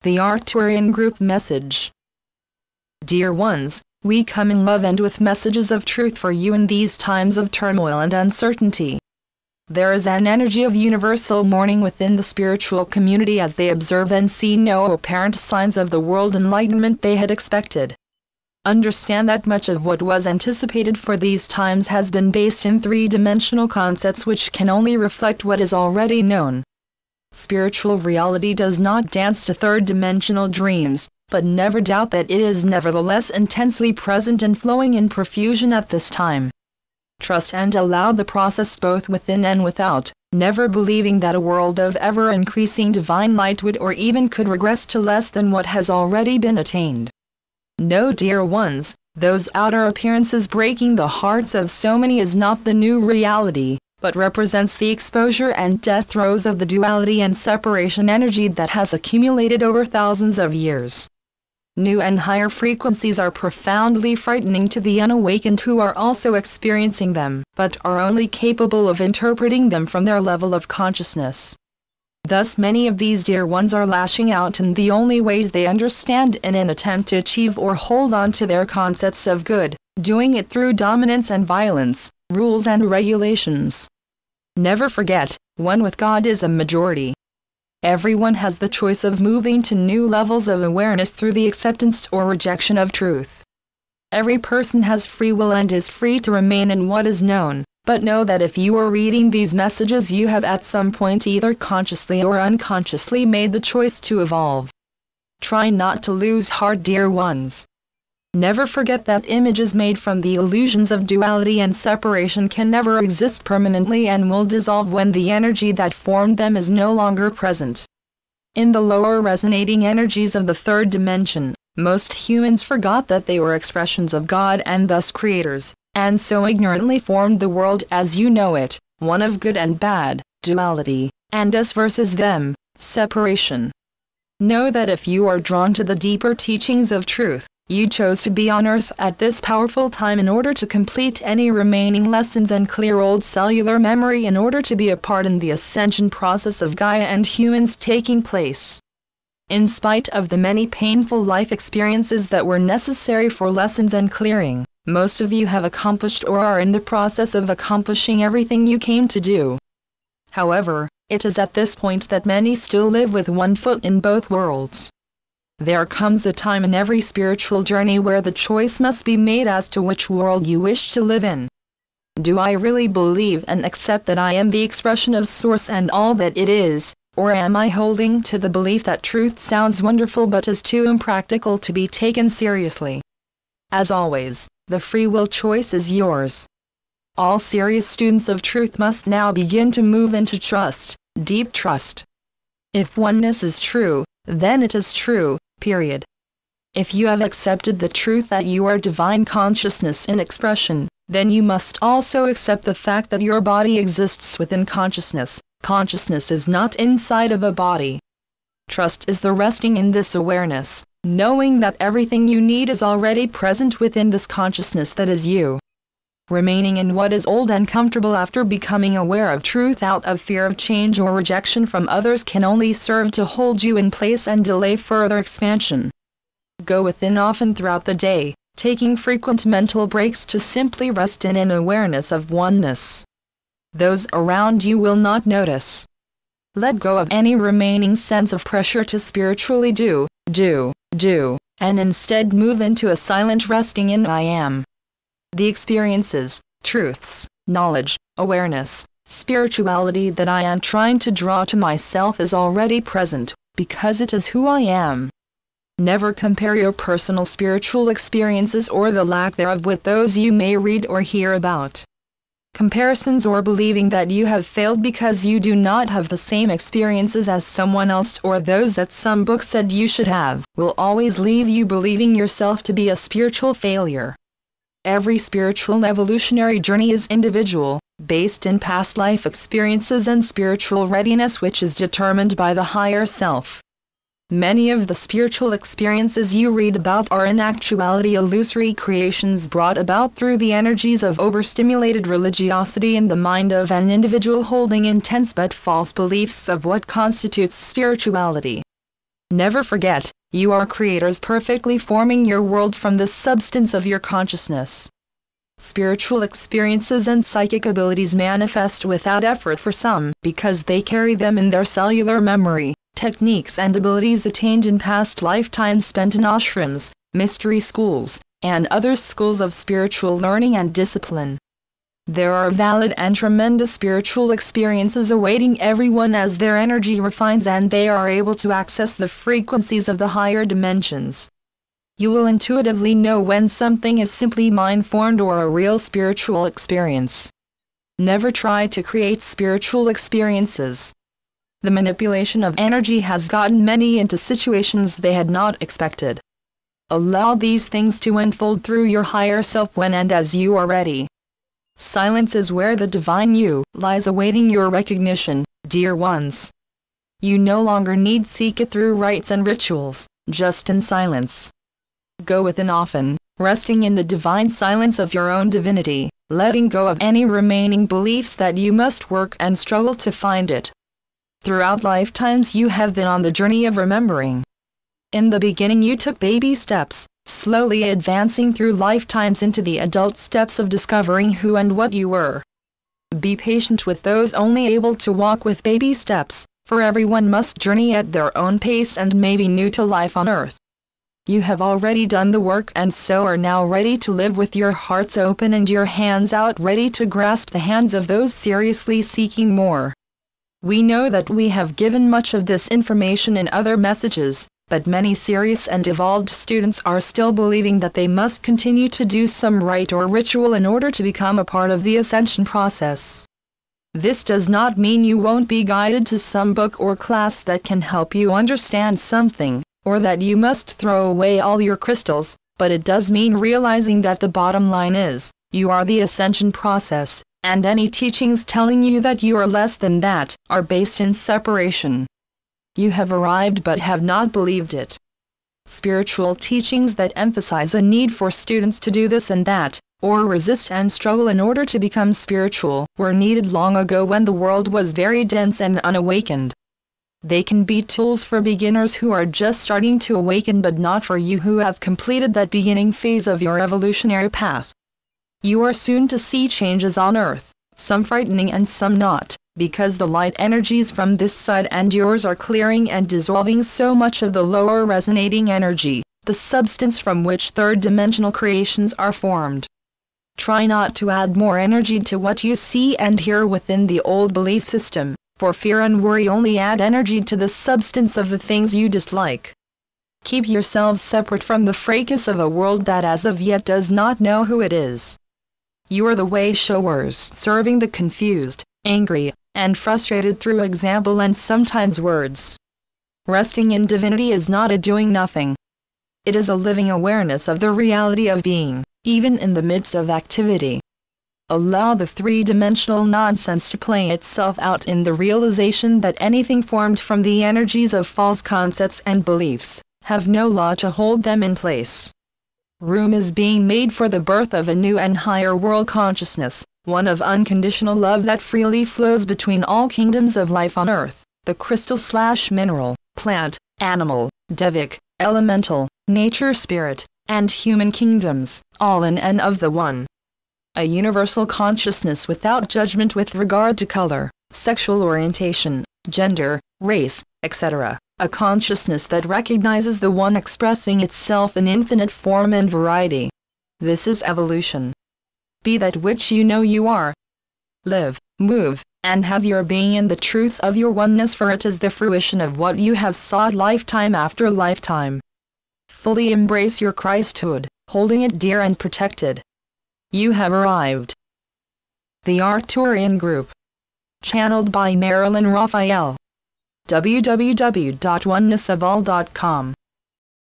The Arcturian Group Message. Dear ones, we come in love and with messages of truth for you in these times of turmoil and uncertainty. There is an energy of universal mourning within the spiritual community as they observe and see no apparent signs of the world enlightenment they had expected. Understand that much of what was anticipated for these times has been based in three-dimensional concepts which can only reflect what is already known. Spiritual reality does not dance to third-dimensional dreams, but never doubt that it is nevertheless intensely present and flowing in profusion at this time. Trust and allow the process both within and without, never believing that a world of ever-increasing divine light would or even could regress to less than what has already been attained. No, dear ones, those outer appearances breaking the hearts of so many is not the new reality, but represents the exposure and death throes of the duality and separation energy that has accumulated over thousands of years. New and higher frequencies are profoundly frightening to the unawakened who are also experiencing them, but are only capable of interpreting them from their level of consciousness. Thus many of these dear ones are lashing out in the only ways they understand in an attempt to achieve or hold on to their concepts of good, doing it through dominance and violence, rules and regulations. Never forget, one with God is a majority. Everyone has the choice of moving to new levels of awareness through the acceptance or rejection of truth. Every person has free will and is free to remain in what is known, but know that if you are reading these messages you have at some point either consciously or unconsciously made the choice to evolve. Try not to lose heart, dear ones. Never forget that images made from the illusions of duality and separation can never exist permanently and will dissolve when the energy that formed them is no longer present. In the lower resonating energies of the third dimension, most humans forgot that they were expressions of God and thus creators, and so ignorantly formed the world as you know it, one of good and bad, duality, and us versus them, separation. Know that if you are drawn to the deeper teachings of truth, you chose to be on Earth at this powerful time in order to complete any remaining lessons and clear old cellular memory in order to be a part in the ascension process of Gaia and humans taking place. In spite of the many painful life experiences that were necessary for lessons and clearing, most of you have accomplished or are in the process of accomplishing everything you came to do. However, it is at this point that many still live with one foot in both worlds. There comes a time in every spiritual journey where the choice must be made as to which world you wish to live in. Do I really believe and accept that I am the expression of Source and all that it is, or am I holding to the belief that truth sounds wonderful but is too impractical to be taken seriously? As always, the free will choice is yours. All serious students of truth must now begin to move into trust, deep trust. If oneness is true, then it is true, period. If you have accepted the truth that you are divine consciousness in expression, then you must also accept the fact that your body exists within consciousness. Consciousness is not inside of a body. Trust is the resting in this awareness, knowing that everything you need is already present within this consciousness that is you. Remaining in what is old and comfortable after becoming aware of truth out of fear of change or rejection from others can only serve to hold you in place and delay further expansion. Go within often throughout the day, taking frequent mental breaks to simply rest in an awareness of oneness. Those around you will not notice. Let go of any remaining sense of pressure to spiritually do, and instead move into a silent resting in I am. The experiences, truths, knowledge, awareness, spirituality that I am trying to draw to myself is already present, because it is who I am. Never compare your personal spiritual experiences or the lack thereof with those you may read or hear about. Comparisons or believing that you have failed because you do not have the same experiences as someone else or those that some book said you should have, will always leave you believing yourself to be a spiritual failure. Every spiritual evolutionary journey is individual, based in past life experiences and spiritual readiness which is determined by the higher self. Many of the spiritual experiences you read about are in actuality illusory creations brought about through the energies of overstimulated religiosity in the mind of an individual holding intense but false beliefs of what constitutes spirituality. Never forget, you are creators perfectly forming your world from the substance of your consciousness. Spiritual experiences and psychic abilities manifest without effort for some because they carry them in their cellular memory, techniques and abilities attained in past lifetimes spent in ashrams, mystery schools, and other schools of spiritual learning and discipline. There are valid and tremendous spiritual experiences awaiting everyone as their energy refines and they are able to access the frequencies of the higher dimensions. You will intuitively know when something is simply mind-formed or a real spiritual experience. Never try to create spiritual experiences. The manipulation of energy has gotten many into situations they had not expected. Allow these things to unfold through your higher self when and as you are ready. Silence is where the divine you lies awaiting your recognition, dear ones. You no longer need seek it through rites and rituals, just in silence. Go within often, resting in the divine silence of your own divinity, letting go of any remaining beliefs that you must work and struggle to find it. Throughout lifetimes you have been on the journey of remembering. In the beginning you took baby steps, slowly advancing through lifetimes into the adult steps of discovering who and what you were. Be patient with those only able to walk with baby steps, for everyone must journey at their own pace and may be new to life on earth. You have already done the work and so are now ready to live with your hearts open and your hands out ready to grasp the hands of those seriously seeking more. We know that we have given much of this information in other messages, but many serious and evolved students are still believing that they must continue to do some rite or ritual in order to become a part of the ascension process. This does not mean you won't be guided to some book or class that can help you understand something, or that you must throw away all your crystals, but it does mean realizing that the bottom line is, you are the ascension process, and any teachings telling you that you are less than that, are based in separation. You have arrived but have not believed it. Spiritual teachings that emphasize a need for students to do this and that, or resist and struggle in order to become spiritual, were needed long ago when the world was very dense and unawakened. They can be tools for beginners who are just starting to awaken but not for you who have completed that beginning phase of your evolutionary path. You are soon to see changes on Earth, some frightening and some not, because the light energies from this side and yours are clearing and dissolving so much of the lower resonating energy, the substance from which third-dimensional creations are formed. Try not to add more energy to what you see and hear within the old belief system, for fear and worry only add energy to the substance of the things you dislike. Keep yourselves separate from the fracas of a world that as of yet does not know who it is. You are the way showers, serving the confused, angry, and frustrated through example and sometimes words. Resting in divinity is not a doing nothing. It is a living awareness of the reality of being, even in the midst of activity. Allow the three-dimensional nonsense to play itself out in the realization that anything formed from the energies of false concepts and beliefs, have no law to hold them in place. Room is being made for the birth of a new and higher world consciousness, one of unconditional love that freely flows between all kingdoms of life on earth, the crystal/mineral, plant, animal, devic, elemental, nature spirit, and human kingdoms, all in and of the one. A universal consciousness without judgment with regard to color, sexual orientation, gender, race, etc. A consciousness that recognizes the one expressing itself in infinite form and variety. This is evolution. Be that which you know you are. Live, move, and have your being in the truth of your oneness, for it is the fruition of what you have sought lifetime after lifetime. Fully embrace your Christhood, holding it dear and protected. You have arrived. The Arcturian Group. Channeled by Marilyn Raphael. www.onenessofall.com